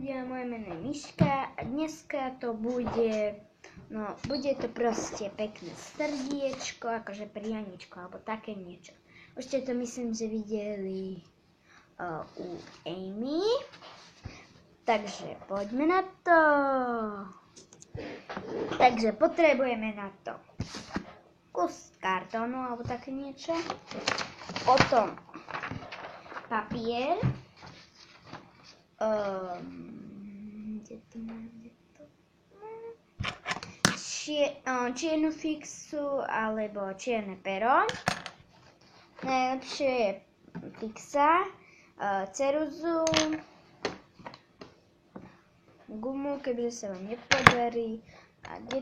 ľudia, moje meno je Miška a dneska to bude, bude to proste pekné srdiečko, akože prianičko alebo také niečo. Už ste to myslím, že videli u Amy. Takže poďme na to. Takže potrebujeme na to kus kartónu alebo také niečo. Potom papier. Čiernu fixu alebo čierne pero. Najlepšie je fixa, ceruzu, gumu, keďže sa vám nepodarí. A kde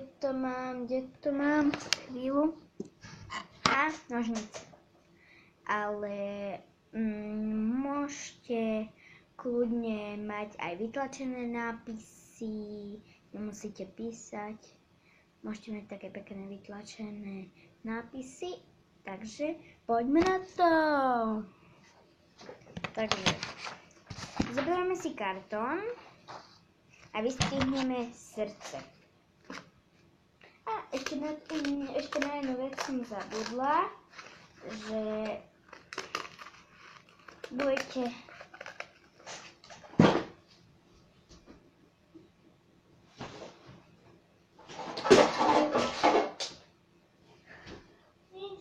to mám? Chvíľu. A nožnice. Ale môžete kľudne mať aj vytlačené nápisy, nemusíte písať. Môžete mať také pekné vytlačené nápisy. Takže poďme na to. Takže zoberieme si kartón a vystrihneme srdce. A ešte na jednu vec som zabudla, že budete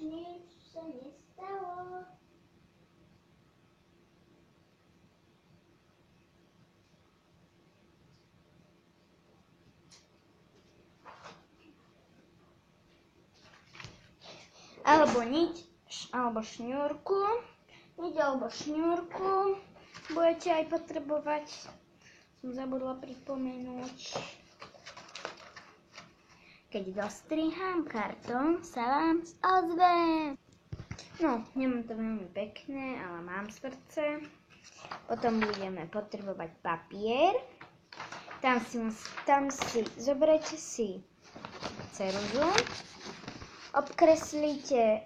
nič sa nestalo. Alebo niť, alebo šňúrku. Niť alebo šňúrku budete aj potrebovať. Som zabudla pripomenúť. Keď dostriham kartón, sa vám ozvem. No, nemám to veľmi pekné, ale mám srdce. Potom budeme potrebovať papier. Tam si zoberete si ceruzu. Obkreslíte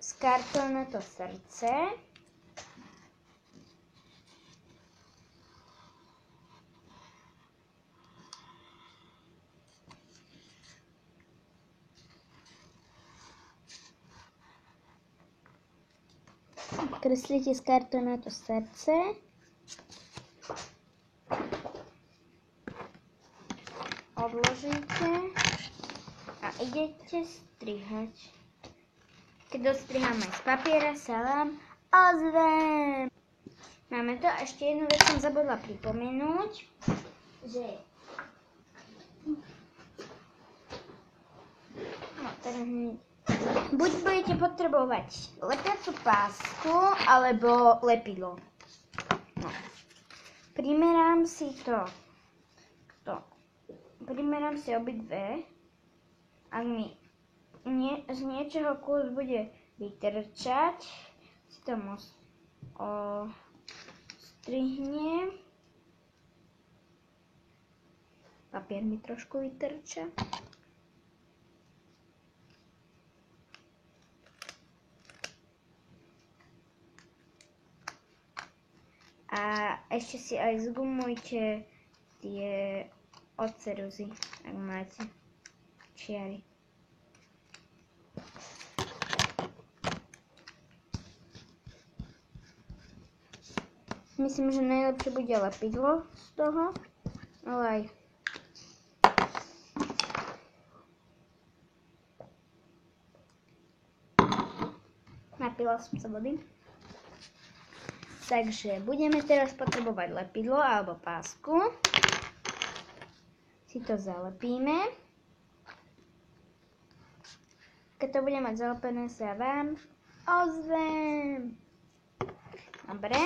z kartóna to srdce. Obkreslíte z kartóna to srdce. Odložíte a idete strihať. Keď dostriháme z papiera, sa vám ozvem. Máme to. Ešte jednu vec som zabudla pripomenúť, že buď budete potrebovať lepiacu pásku alebo lepidlo. Primerám si primerám si obidve. Ak mi z niečoho kus bude vytrčať, si to strihnem. Papier mi trošku vytrča. A ešte si aj zgumujte tie od ceruzy, ak máte čiary. Myslím, že najlepšie bude lepidlo z toho, ale aj napila som sa vody. Takže budeme teraz potrebovať lepidlo alebo pásku. Si to zalepíme. Keď to bude mať zalepené, sa vám ozvem. Dobre.